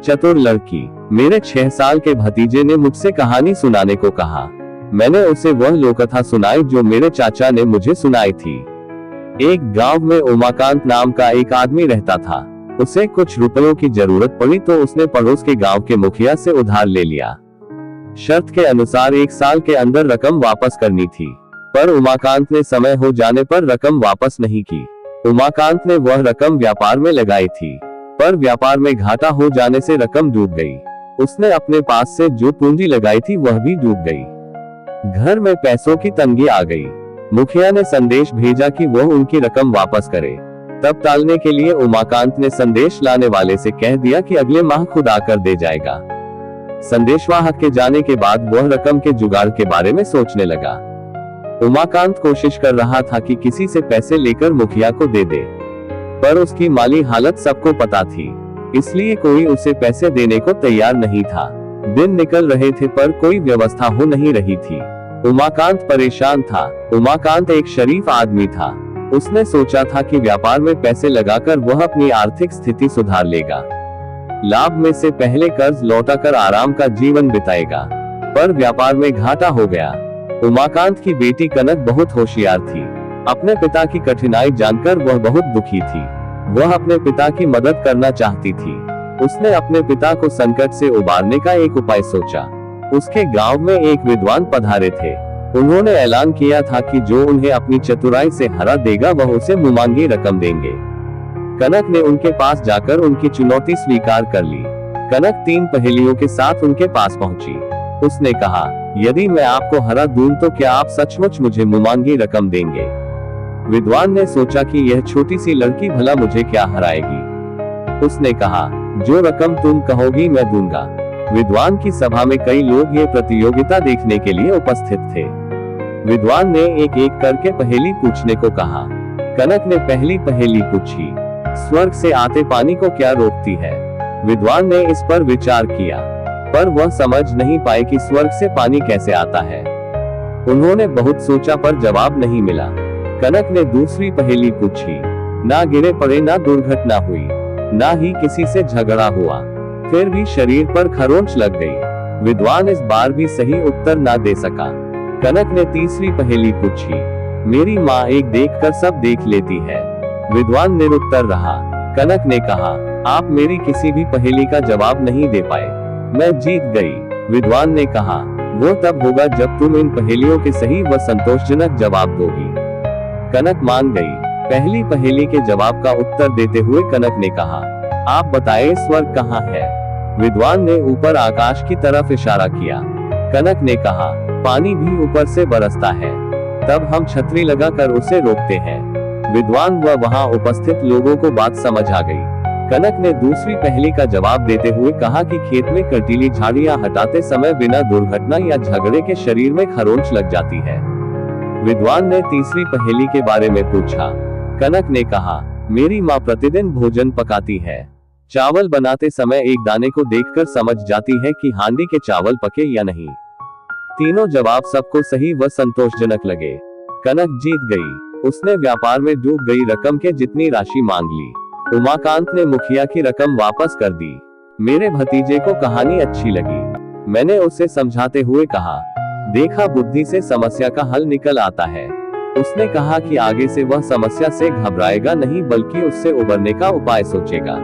चतुर लड़की। मेरे 6 साल के भतीजे ने मुझसे कहानी सुनाने को कहा। मैंने उसे वह लोककथा सुनाई जो मेरे चाचा ने मुझे सुनाई थी। एक गांव में उमाकांत नाम का एक आदमी रहता था। उसे कुछ रुपयों की जरूरत पड़ी तो उसने पड़ोस के गांव के मुखिया से उधार ले लिया। शर्त के अनुसार 1 साल के अंदर रकम वापस करनी थी, पर उमाकांत ने समय हो जाने पर रकम वापस नहीं की। उमाकांत ने वह रकम व्यापार में लगाई थी, पर व्यापार में घाटा हो जाने से रकम डूब गई। उसने अपने पास से जो पूंजी लगाई थी वह भी डूब गई। घर में पैसों की तंगी आ गई। मुखिया ने संदेश भेजा कि वह उनकी रकम वापस करे। तब टालने के लिए उमाकांत ने संदेश लाने वाले से कह दिया कि अगले माह खुद आकर दे जाएगा। संदेशवाहक के जाने के बाद वह रकम के जुगाड़ के बारे में सोचने लगा। उमाकांत कोशिश कर रहा था कि किसी से पैसे लेकर मुखिया को दे दे, पर उसकी माली हालत सबको पता थी, इसलिए कोई उसे पैसे देने को तैयार नहीं था। दिन निकल रहे थे पर कोई व्यवस्था हो नहीं रही थी। उमाकांत परेशान था। उमाकांत एक शरीफ आदमी था। उसने सोचा था कि व्यापार में पैसे लगाकर वह अपनी आर्थिक स्थिति सुधार लेगा। लाभ में से पहले कर्ज लौटाकर आराम का जीवन बिताएगा, पर व्यापार में घाटा हो गया। उमाकांत की बेटी कनक बहुत होशियार थी। अपने पिता की कठिनाई जानकर वह बहुत दुखी थी। वह अपने पिता की मदद करना चाहती थी। उसने अपने पिता को संकट से उबारने का एक उपाय सोचा। उसके गांव में एक विद्वान पधारे थे। उन्होंने ऐलान किया था कि जो उन्हें अपनी चतुराई से हरा देगा वह उसे मुमांगी रकम देंगे। कनक ने उनके पास जाकर उनकी चुनौती स्वीकार कर ली। कनक 3 पहेलियों के साथ उनके पास पहुंची। उसने कहा, यदि मैं आपको हरा दूं तो क्या आप सचमुच मुझे मुमांगी रकम देंगे? विद्वान ने सोचा कि यह छोटी सी लड़की भला मुझे क्या हराएगी। उसने कहा, जो रकम तुम कहोगी मैं दूंगा। विद्वान की सभा में कई लोग ये प्रतियोगिता देखने के लिए उपस्थित थे। विद्वान ने एक एक करके पहेली पूछने को कहा। कनक ने पहली पहेली पूछी, स्वर्ग से आते पानी को क्या रोकती है? विद्वान ने इस पर विचार किया, पर वह समझ नहीं पाए कि स्वर्ग से पानी कैसे आता है। उन्होंने बहुत सोचा पर जवाब नहीं मिला। कनक ने दूसरी पहेली पूछी, ना गिरे पड़े ना दुर्घटना हुई, ना ही किसी से झगड़ा हुआ, फिर भी शरीर पर खरोंच लग गई। विद्वान इस बार भी सही उत्तर ना दे सका। कनक ने तीसरी पहेली पूछी, मेरी माँ एक देखकर सब देख लेती है। विद्वान निरुत्तर रहा। कनक ने कहा, आप मेरी किसी भी पहेली का जवाब नहीं दे पाए, मैं जीत गई। विद्वान ने कहा, वो तब होगा जब तुम इन पहेलियों के सही व संतोषजनक जवाब दोगी। कनक मान गई। पहली पहेली के जवाब का उत्तर देते हुए कनक ने कहा, आप बताएं स्वर्ग कहाँ है? विद्वान ने ऊपर आकाश की तरफ इशारा किया। कनक ने कहा, पानी भी ऊपर से बरसता है, तब हम छतरी लगाकर उसे रोकते हैं। विद्वान व वहां उपस्थित लोगों को बात समझ आ गई। कनक ने दूसरी पहेली का जवाब देते हुए कहा कि खेत में कटीली झाड़ियां हटाते समय बिना दुर्घटना या झगड़े के शरीर में खरोंच लग जाती है। विद्वान ने तीसरी पहेली के बारे में पूछा। कनक ने कहा, मेरी माँ प्रतिदिन भोजन पकाती है। चावल बनाते समय एक दाने को देखकर समझ जाती है कि हांडी के चावल पके या नहीं। तीनों जवाब सबको सही व संतोषजनक लगे। कनक जीत गई। उसने व्यापार में डूब गई रकम के जितनी राशि मांग ली। उमाकांत ने मुखिया की रकम वापस कर दी। मेरे भतीजे को कहानी अच्छी लगी। मैंने उसे समझाते हुए कहा, देखा बुद्धि से समस्या का हल निकल आता है। उसने कहा कि आगे से वह समस्या से घबराएगा नहीं बल्कि उससे उबरने का उपाय सोचेगा।